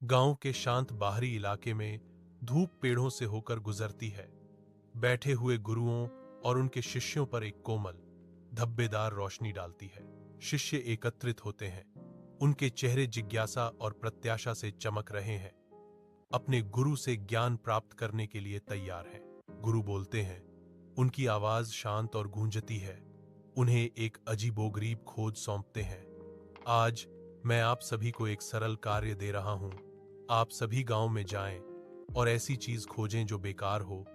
गांव के शांत बाहरी इलाके में धूप पेड़ों से होकर गुजरती है। बैठे हुए गुरुओं और उनके शिष्यों पर एक कोमल, धब्बेदार रोशनी डालती है। शिष्य एकत्रित होते हैं, उनके चेहरे जिज्ञासा और प्रत्याशा से चमक रहे हैं। अपने गुरु से ज्ञान प्राप्त करने के लिए तैयार हैं। गुरु बोलते हैं, उनकी आवाज शांत और गूंजती है। उन्हें एक अजीबोगरीब खोज सौंपते हैं। आज मैं आप सभी को एक सरल कार्य दे रहा हूं। आप सभी गांव में जाएं और ऐसी चीज खोजें जो बेकार हो,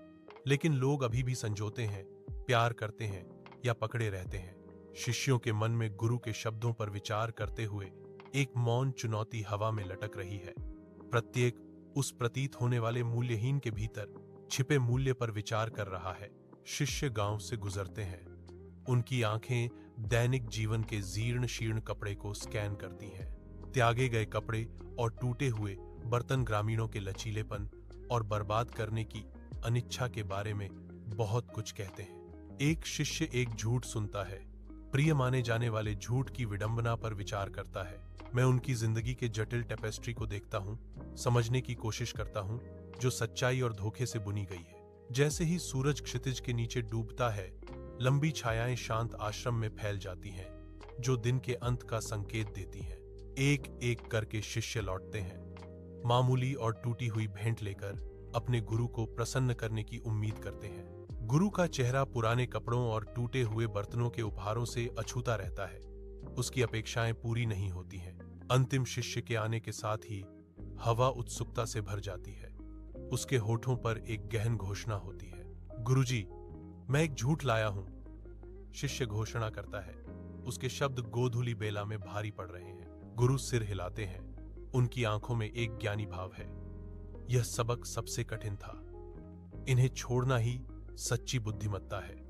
लेकिन लोग अभी भी संजोते हैं, प्यार करते हैं या पकड़े रहते हैं। शिष्यों के मन में गुरु के शब्दों पर विचार करते हुए एक मौन चुनौती हवा में लटक रही है। प्रत्येक उस प्रतीत होने वाले मूल्यहीन के भीतर छिपे मूल्य पर विचार कर रहा है। शिष्य गांव से गुजरते हैं। उनकी आंखें दैनिक जीवन के जीर्ण शीर्ण कपड़े को स्कैन करती हैं। त्यागे गए कपड़े और टूटे हुए बर्तन ग्रामीणों के लचीलेपन और बर्बाद करने की अनिच्छा के बारे में बहुत कुछ कहते हैं। एक शिष्य एक झूठ सुनता है, प्रिय माने जाने वाले झूठ की विडंबना पर विचार करता है। मैं उनकी जिंदगी के जटिल टेपेस्ट्री को देखता हूं, समझने की कोशिश करता हूं, जो सच्चाई और धोखे से बुनी गई है। जैसे ही सूरज क्षितिज के नीचे डूबता है, लंबी छायाएं शांत आश्रम में फैल जाती हैं, जो दिन के अंत का संकेत देती हैं। एक एक करके शिष्य लौटते हैं, मामूली और टूटी हुई भेंट लेकर अपने गुरु को प्रसन्न करने की उम्मीद करते हैं। गुरु का चेहरा पुराने कपड़ों और टूटे हुए बर्तनों के उपहारों से अछूता रहता है। उसकी अपेक्षाएं पूरी नहीं होती हैं। अंतिम शिष्य के आने के साथ ही हवा उत्सुकता से भर जाती है। उसके होठों पर एक गहन घोषणा होती है, गुरुजी, मैं एक झूठ लाया हूं। शिष्य घोषणा करता है। उसके शब्द गोधूली बेला में भारी पड़ रहे हैं। गुरु सिर हिलाते हैं। उनकी आंखों में एक ज्ञानी भाव है। यह सबक सबसे कठिन था। इन्हें छोड़ना ही सच्ची बुद्धिमत्ता है।